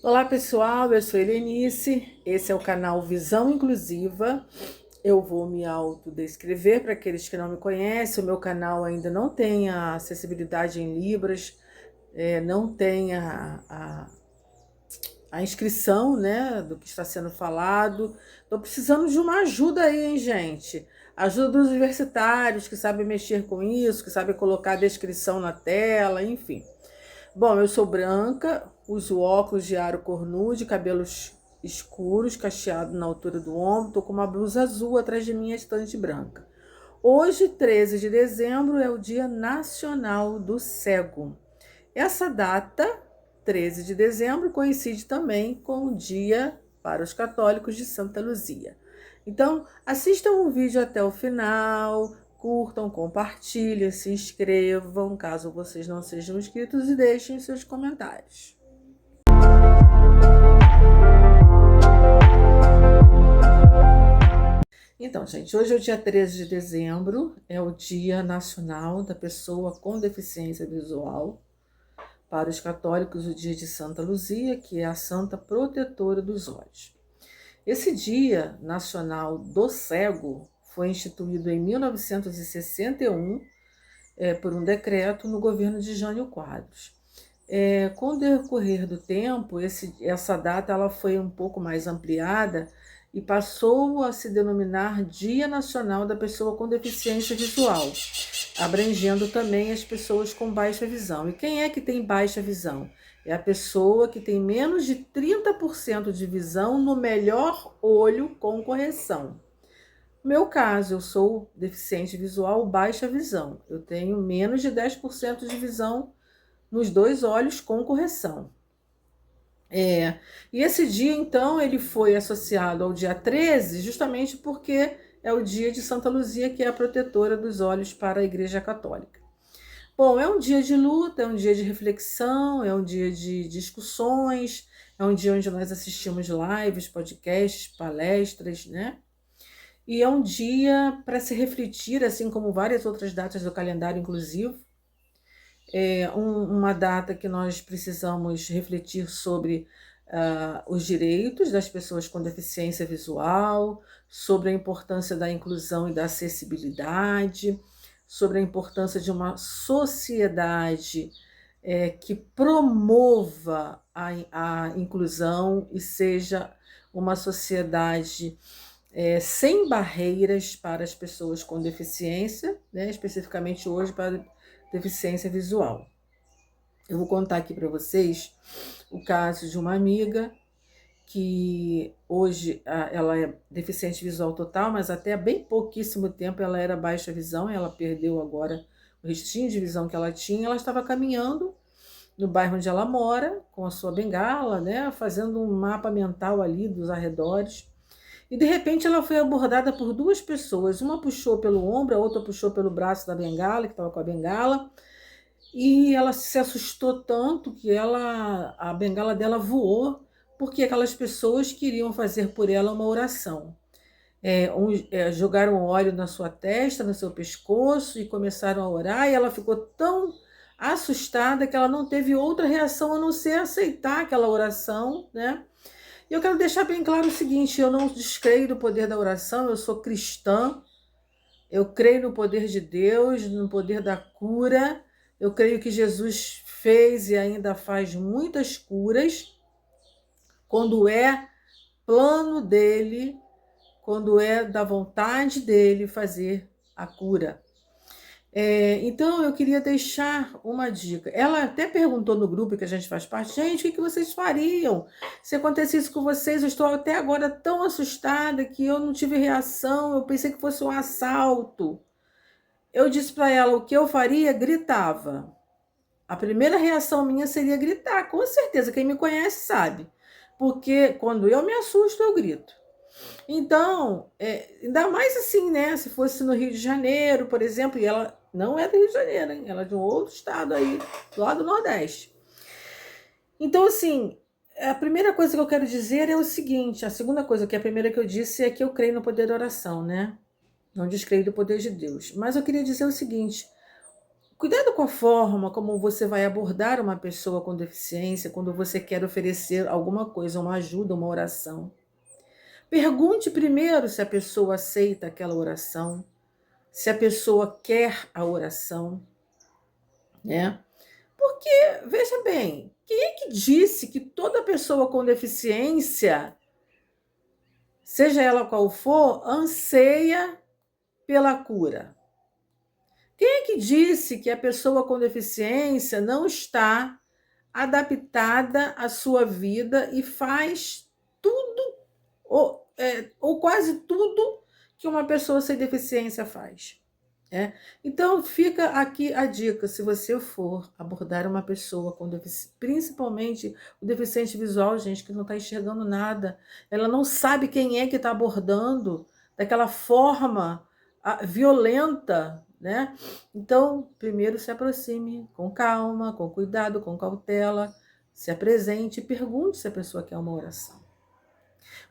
Olá pessoal, eu sou Helenice, esse é o canal Visão Inclusiva. Eu vou me autodescrever para aqueles que não me conhecem. O meu canal ainda não tem a acessibilidade em Libras, não tem a inscrição, né, do que está sendo falado. Estou precisando de uma ajuda aí, hein, gente? Ajuda dos universitários que sabem mexer com isso, que sabem colocar a descrição na tela, enfim. Bom, eu sou branca, uso óculos de aro cor nude, cabelos escuros, cacheado na altura do ombro, tô com uma blusa azul atrás de mim, estante branca. Hoje, 13 de dezembro, é o Dia Nacional do Cego. Essa data, 13 de dezembro, coincide também com o dia para os católicos de Santa Luzia. Então, assistam o vídeo até o final, curtam, compartilhem, se inscrevam, caso vocês não sejam inscritos, e deixem seus comentários. Então, gente, hoje é o dia 13 de dezembro, é o Dia Nacional da Pessoa com Deficiência Visual. Para os católicos, o dia de Santa Luzia, que é a santa protetora dos olhos. Esse Dia Nacional do Cego foi instituído em 1961 por um decreto no governo de Jânio Quadros. Com o decorrer do tempo, essa data ela foi um pouco mais ampliada e passou a se denominar Dia Nacional da Pessoa com Deficiência Visual, abrangendo também as pessoas com baixa visão. E quem é que tem baixa visão? É a pessoa que tem menos de 30% de visão no melhor olho com correção. No meu caso, eu sou deficiente visual, baixa visão. Eu tenho menos de 10% de visão nos dois olhos com correção. E esse dia, então, ele foi associado ao dia 13, justamente porque é o dia de Santa Luzia, que é a protetora dos olhos para a Igreja Católica. Bom, é um dia de luta, é um dia de reflexão, é um dia de discussões, é um dia onde nós assistimos lives, podcasts, palestras, né? E é um dia para se refletir, assim como várias outras datas do calendário inclusivo. Uma data que nós precisamos refletir sobre os direitos das pessoas com deficiência visual, sobre a importância da inclusão e da acessibilidade, sobre a importância de uma sociedade que promova a inclusão e seja uma sociedade sem barreiras para as pessoas com deficiência, né, especificamente hoje para deficiência visual. Eu vou contar aqui para vocês o caso de uma amiga que hoje ela é deficiente visual total, mas até bem pouquíssimo tempo ela era baixa visão, ela perdeu agora o restinho de visão que ela tinha. Ela estava caminhando no bairro onde ela mora, com a sua bengala, né, fazendo um mapa mental ali dos arredores. E de repente ela foi abordada por duas pessoas. Uma puxou pelo ombro, a outra puxou pelo braço da bengala, que estava com a bengala. E ela se assustou tanto que a bengala dela voou, porque aquelas pessoas queriam fazer por ela uma oração. Jogaram óleo na sua testa, no seu pescoço e começaram a orar, e ela ficou tão assustada que ela não teve outra reação a não ser aceitar aquela oração, né? E eu quero deixar bem claro o seguinte: eu não descreio do poder da oração, eu sou cristã, eu creio no poder de Deus, no poder da cura. Eu creio que Jesus fez e ainda faz muitas curas quando é plano dele, quando é da vontade dele fazer a cura. Então eu queria deixar uma dica. Ela até perguntou no grupo que a gente faz parte: gente, o que vocês fariam se acontecesse isso com vocês? Eu estou até agora tão assustada que eu não tive reação, eu pensei que fosse um assalto. Eu disse para ela: o que eu faria? Gritava. A primeira reação minha seria gritar, com certeza. Quem me conhece sabe. Porque quando eu me assusto, eu grito. Então, ainda mais assim, né? Se fosse no Rio de Janeiro, por exemplo, e ela não é do Rio de Janeiro, hein? Ela é de um outro estado aí, lá do Nordeste. Então, assim, a primeira coisa que eu quero dizer é o seguinte: a segunda coisa, que a primeira que eu disse, é que eu creio no poder da oração, né? Não descreio do poder de Deus. Mas eu queria dizer o seguinte: Cuidado com a forma como você vai abordar uma pessoa com deficiência quando você quer oferecer alguma coisa, uma ajuda, uma oração. Pergunte primeiro se a pessoa aceita aquela oração, se a pessoa quer a oração, né? Porque, veja bem, quem é que disse que toda pessoa com deficiência, seja ela qual for, anseia pela cura? Quem é que disse que a pessoa com deficiência não está adaptada à sua vida e faz tudo, ou quase tudo, que uma pessoa sem deficiência faz? Então, fica aqui a dica: se você for abordar uma pessoa com deficiência, principalmente o deficiente visual, gente, que não está enxergando nada, ela não sabe quem é que está abordando daquela forma violenta, né? Então, primeiro se aproxime com calma, com cuidado, com cautela, se apresente e pergunte se a pessoa quer uma oração.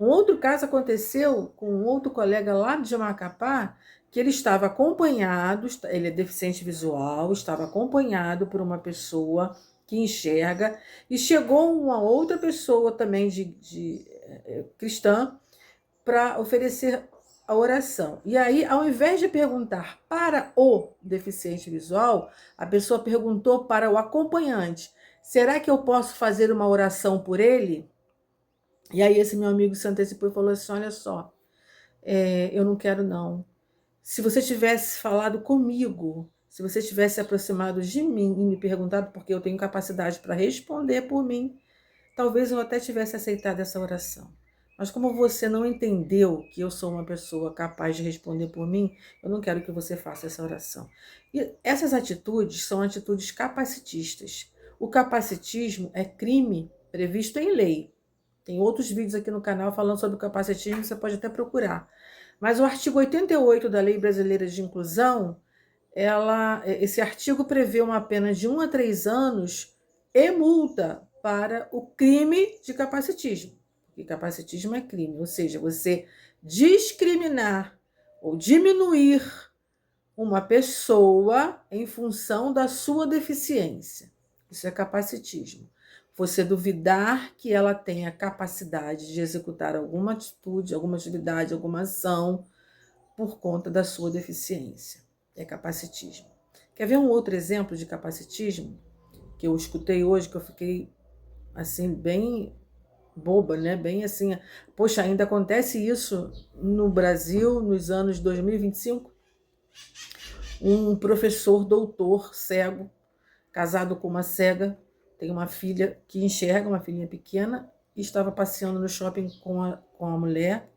Um outro caso aconteceu com um outro colega lá de Macapá, que ele estava acompanhado, ele é deficiente visual, estava acompanhado por uma pessoa que enxerga, e chegou uma outra pessoa também cristã para oferecer a oração. E aí, ao invés de perguntar para o deficiente visual, a pessoa perguntou para o acompanhante: será que eu posso fazer uma oração por ele? E aí esse meu amigo se antecipou e falou assim: olha só, eu não quero não. Se você tivesse falado comigo, se você tivesse aproximado de mim e me perguntado, porque eu tenho capacidade para responder por mim, talvez eu até tivesse aceitado essa oração. Mas como você não entendeu que eu sou uma pessoa capaz de responder por mim, eu não quero que você faça essa oração. E essas atitudes são atitudes capacitistas. O capacitismo é crime previsto em lei. Tem outros vídeos aqui no canal falando sobre o capacitismo, você pode até procurar. Mas o artigo 88 da Lei Brasileira de Inclusão, esse artigo prevê uma pena de 1 a 3 anos e multa para o crime de capacitismo. Porque capacitismo é crime, ou seja, você discriminar ou diminuir uma pessoa em função da sua deficiência. Isso é capacitismo. Você duvidar que ela tenha capacidade de executar alguma atitude, alguma atividade, alguma ação por conta da sua deficiência. É capacitismo. Quer ver um outro exemplo de capacitismo que eu escutei hoje, que eu fiquei assim bem boba, né? Bem assim, poxa, ainda acontece isso no Brasil nos anos 2025? Um professor doutor cego, casado com uma cega, tem uma filha que enxerga, uma filhinha pequena, e estava passeando no shopping com a mulher,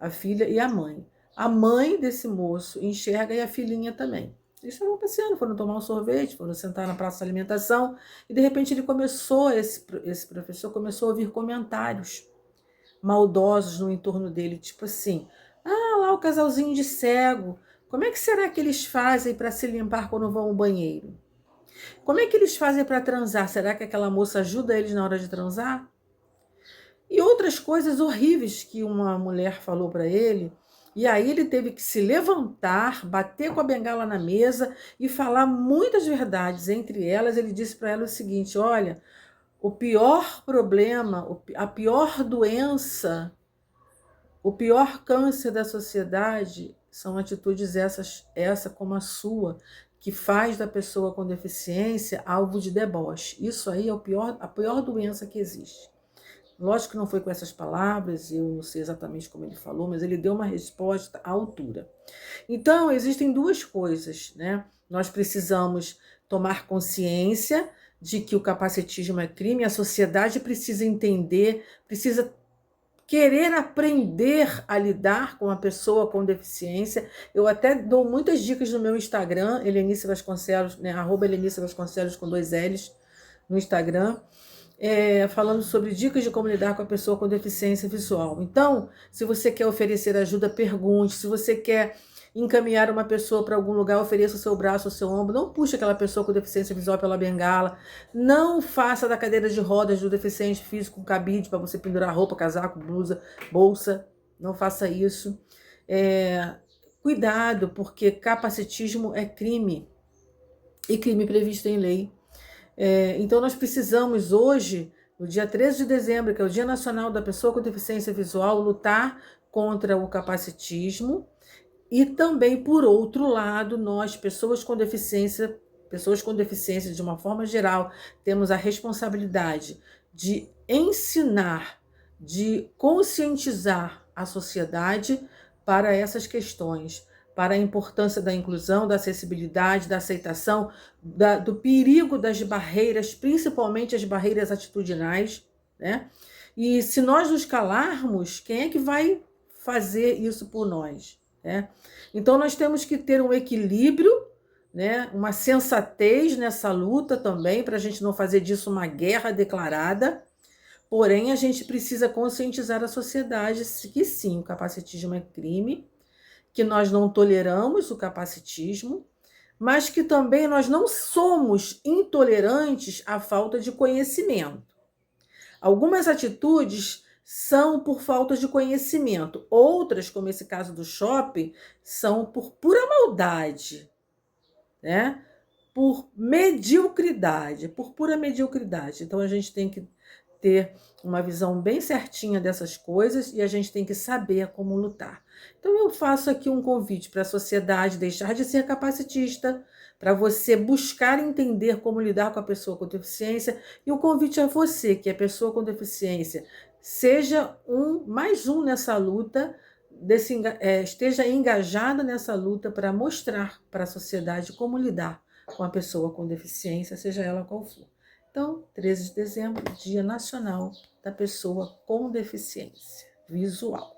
a filha e a mãe. A mãe desse moço enxerga e a filhinha também. Eles estavam passeando, foram tomar um sorvete, foram sentar na praça de alimentação, e de repente esse professor começou a ouvir comentários maldosos no entorno dele, tipo assim: ah, lá o casalzinho de cego, como é que será que eles fazem para se limpar quando vão ao banheiro? Como é que eles fazem para transar? Será que aquela moça ajuda eles na hora de transar? E outras coisas horríveis que uma mulher falou para ele. E aí ele teve que se levantar, bater com a bengala na mesa e falar muitas verdades. Entre elas, ele disse para ela o seguinte: olha, o pior problema, a pior doença, o pior câncer da sociedade são atitudes essa como a sua, que faz da pessoa com deficiência alvo de deboche. Isso aí é a pior doença que existe. Lógico que não foi com essas palavras, eu não sei exatamente como ele falou, mas ele deu uma resposta à altura. Então, existem duas coisas, né? Nós precisamos tomar consciência de que o capacitismo é crime, a sociedade precisa entender, precisa querer aprender a lidar com a pessoa com deficiência. Eu até dou muitas dicas no meu Instagram, Helenice Vasconcelos, né? @Helenice Vasconcelos com 2 L's no Instagram. Falando sobre dicas de como lidar com a pessoa com deficiência visual. Então, se você quer oferecer ajuda, pergunte. Se você quer encaminhar uma pessoa para algum lugar, ofereça o seu braço, o seu ombro. Não puxe aquela pessoa com deficiência visual pela bengala. Não faça da cadeira de rodas do deficiente físico um cabide para você pendurar roupa, casaco, blusa, bolsa. Não faça isso. Cuidado, porque capacitismo é crime. e crime previsto em lei. Então, nós precisamos hoje, no dia 13 de dezembro, que é o Dia Nacional da Pessoa com Deficiência Visual, lutar contra o capacitismo. E também, por outro lado, nós, pessoas com deficiência de uma forma geral, temos a responsabilidade de ensinar, de conscientizar a sociedade para essas questões, para a importância da inclusão, da acessibilidade, da aceitação, do perigo das barreiras, principalmente as barreiras atitudinais, né? E se nós nos calarmos, quem é que vai fazer isso por nós, né? Então nós temos que ter um equilíbrio, né? Uma sensatez nessa luta também, para a gente não fazer disso uma guerra declarada. Porém, a gente precisa conscientizar a sociedade que sim, o capacitismo é crime, que nós não toleramos o capacitismo, mas que também nós não somos intolerantes à falta de conhecimento. Algumas atitudes são por falta de conhecimento, outras, como esse caso do shopping, são por pura maldade, né? Por mediocridade, por pura mediocridade. Então a gente tem que ter uma visão bem certinha dessas coisas e a gente tem que saber como lutar. Então eu faço aqui um convite para a sociedade deixar de ser capacitista, para você buscar entender como lidar com a pessoa com deficiência, e o convite a você, que é pessoa com deficiência, seja mais um nessa luta, esteja engajada nessa luta para mostrar para a sociedade como lidar com a pessoa com deficiência, seja ela qual for. Então, 13 de dezembro, Dia Nacional da Pessoa com Deficiência Visual.